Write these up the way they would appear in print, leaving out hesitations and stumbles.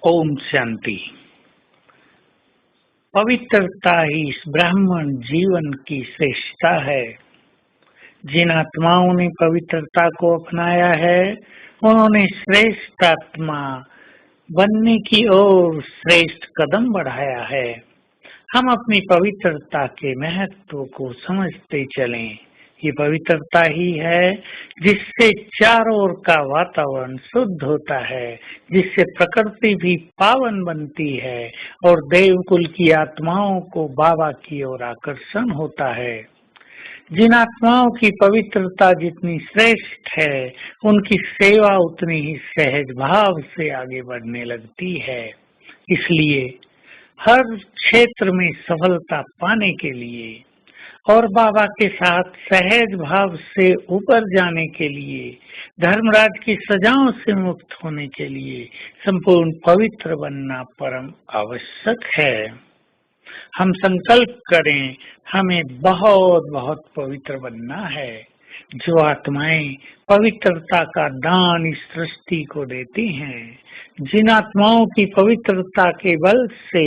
ओम शांति। पवित्रता ही इस ब्राह्मण जीवन की श्रेष्ठता है। जिन आत्माओं ने पवित्रता को अपनाया है उन्होंने श्रेष्ठ आत्मा बनने की ओर श्रेष्ठ कदम बढ़ाया है। हम अपनी पवित्रता के महत्व को समझते चलें। ये पवित्रता ही है जिससे चारों ओर का वातावरण शुद्ध होता है, जिससे प्रकृति भी पावन बनती है और देवकुल की आत्माओं को बाबा की ओर आकर्षण होता है। जिन आत्माओं की पवित्रता जितनी श्रेष्ठ है, उनकी सेवा उतनी ही सहज भाव से आगे बढ़ने लगती है। इसलिए हर क्षेत्र में सफलता पाने के लिए और बाबा के साथ सहज भाव से ऊपर जाने के लिए, धर्मराज की सजाओं से मुक्त होने के लिए संपूर्ण पवित्र बनना परम आवश्यक है। हम संकल्प करें, हमें बहुत बहुत पवित्र बनना है। जो आत्माएं पवित्रता का दान इस सृष्टि को देती हैं, जिन आत्माओं की पवित्रता के बल से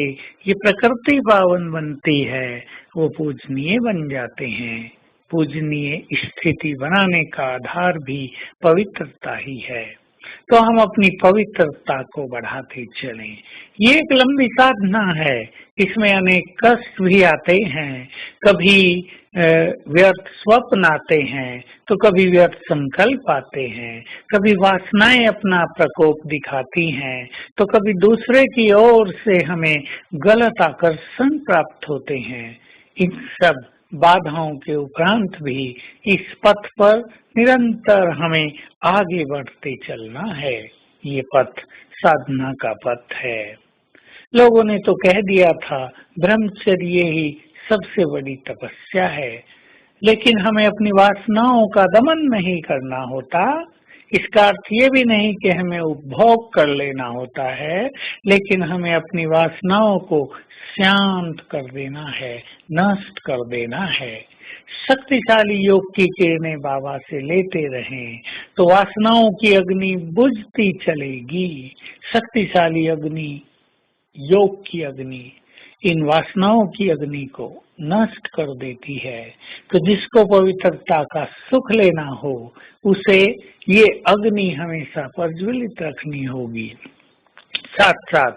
ये प्रकृति पावन बनती है, वो पूजनीय बन जाते हैं। पूजनीय स्थिति बनाने का आधार भी पवित्रता ही है। तो हम अपनी पवित्रता को बढ़ाते चलें। ये एक लंबी साधना है, इसमें अनेक कष्ट भी आते हैं। कभी व्यर्थ स्वप्न आते हैं, तो कभी व्यर्थ संकल्प आते हैं, कभी वासनाएं अपना प्रकोप दिखाती हैं, तो कभी दूसरे की ओर से हमें गलत आकर्षण प्राप्त होते हैं। इन सब बाधाओं के उपरांत भी इस पथ पर निरंतर हमें आगे बढ़ते चलना है। ये पथ साधना का पथ है। लोगों ने तो कह दिया था ब्रह्मचर्य ही सबसे बड़ी तपस्या है, लेकिन हमें अपनी वासनाओं का दमन नहीं करना होता। इसका अर्थ ये भी नहीं कि हमें उपभोग कर लेना होता है, लेकिन हमें अपनी वासनाओं को शांत कर देना है, नष्ट कर देना है। शक्तिशाली योग की किरणें बाबा से लेते रहें तो वासनाओं की अग्नि बुझती चलेगी। शक्तिशाली अग्नि, योग की अग्नि, इन वासनाओं की अग्नि को नष्ट कर देती है। तो जिसको पवित्रता का सुख लेना हो, उसे ये अग्नि हमेशा प्रज्वलित रखनी होगी। साथ साथ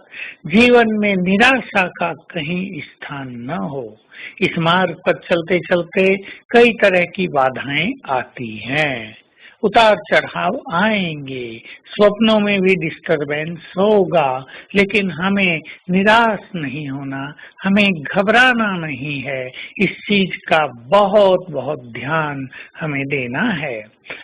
जीवन में निराशा का कहीं स्थान न हो। इस मार्ग पर चलते चलते कई तरह की बाधाएं आती हैं, उतार चढ़ाव आएंगे, स्वप्नों में भी डिस्टरबेंस होगा, लेकिन हमें निराश नहीं होना, हमें घबराना नहीं है। इस चीज का बहुत बहुत ध्यान हमें देना है।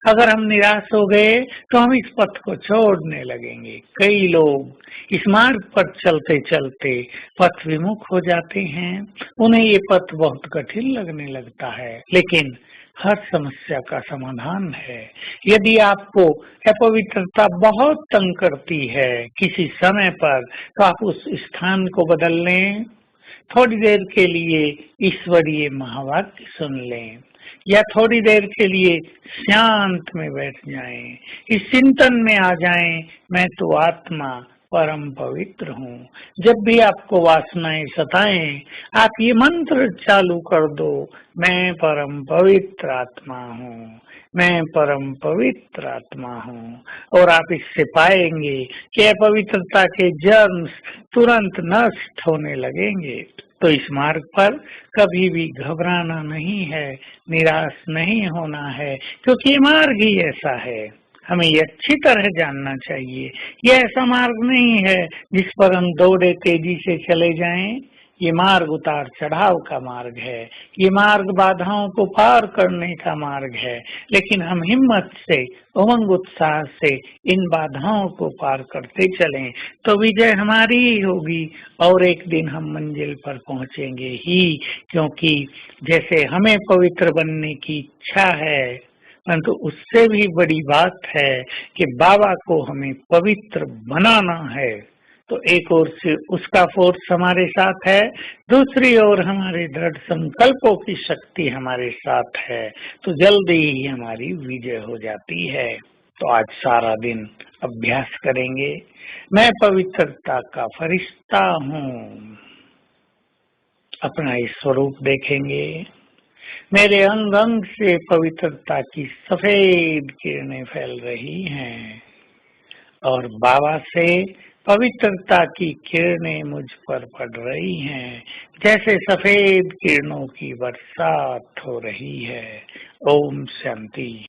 अगर हम निराश हो गए तो हम इस पथ को छोड़ने लगेंगे। कई लोग इस मार्ग पर चलते चलते पथ विमुख हो जाते हैं, उन्हें ये पथ बहुत कठिन लगने लगता है। लेकिन हर समस्या का समाधान है। यदि आपको अपवित्रता बहुत तंग करती है किसी समय पर, तो आप उस स्थान को बदल लें। थोड़ी देर के लिए ईश्वरीय महावाक्य सुन लें, या थोड़ी देर के लिए शांत में बैठ जाएं, इस चिंतन में आ जाएं, मैं तो आत्मा परम पवित्र हूँ। जब भी आपको वासनाएं सताएं, आप ये मंत्र चालू कर दो, मैं परम पवित्र आत्मा हूँ, मैं परम पवित्र आत्मा हूँ। और आप इससे पाएंगे कि अपवित्रता के जर्म तुरंत नष्ट होने लगेंगे। तो इस मार्ग पर कभी भी घबराना नहीं है, निराश नहीं होना है, क्योंकि ये मार्ग ही ऐसा है। हमें ये अच्छी तरह जानना चाहिए। ये ऐसा मार्ग नहीं है जिस पर हम दौड़े तेजी से चले जाएं। ये मार्ग उतार चढ़ाव का मार्ग है, ये मार्ग बाधाओं को पार करने का मार्ग है। लेकिन हम हिम्मत से, उमंग उत्साह से इन बाधाओं को पार करते चलें तो विजय हमारी ही होगी, और एक दिन हम मंजिल पर पहुंचेंगे ही। क्योंकि जैसे हमें पवित्र बनने की इच्छा है, परंतु उससे भी बड़ी बात है कि बाबा को हमें पवित्र बनाना है। तो एक ओर से उसका फोर्स हमारे साथ है, दूसरी ओर हमारे दृढ़ संकल्पों की शक्ति हमारे साथ है, तो जल्दी ही हमारी विजय हो जाती है। तो आज सारा दिन अभ्यास करेंगे। मैं पवित्रता का फरिश्ता हूँ, अपना इस स्वरूप देखेंगे। मेरे अंग अंग से पवित्रता की सफेद किरणें फैल रही हैं और बाबा से पवित्रता की किरणें मुझ पर पड़ रही हैं, जैसे सफेद किरणों की बरसात हो रही है। ओम शांति।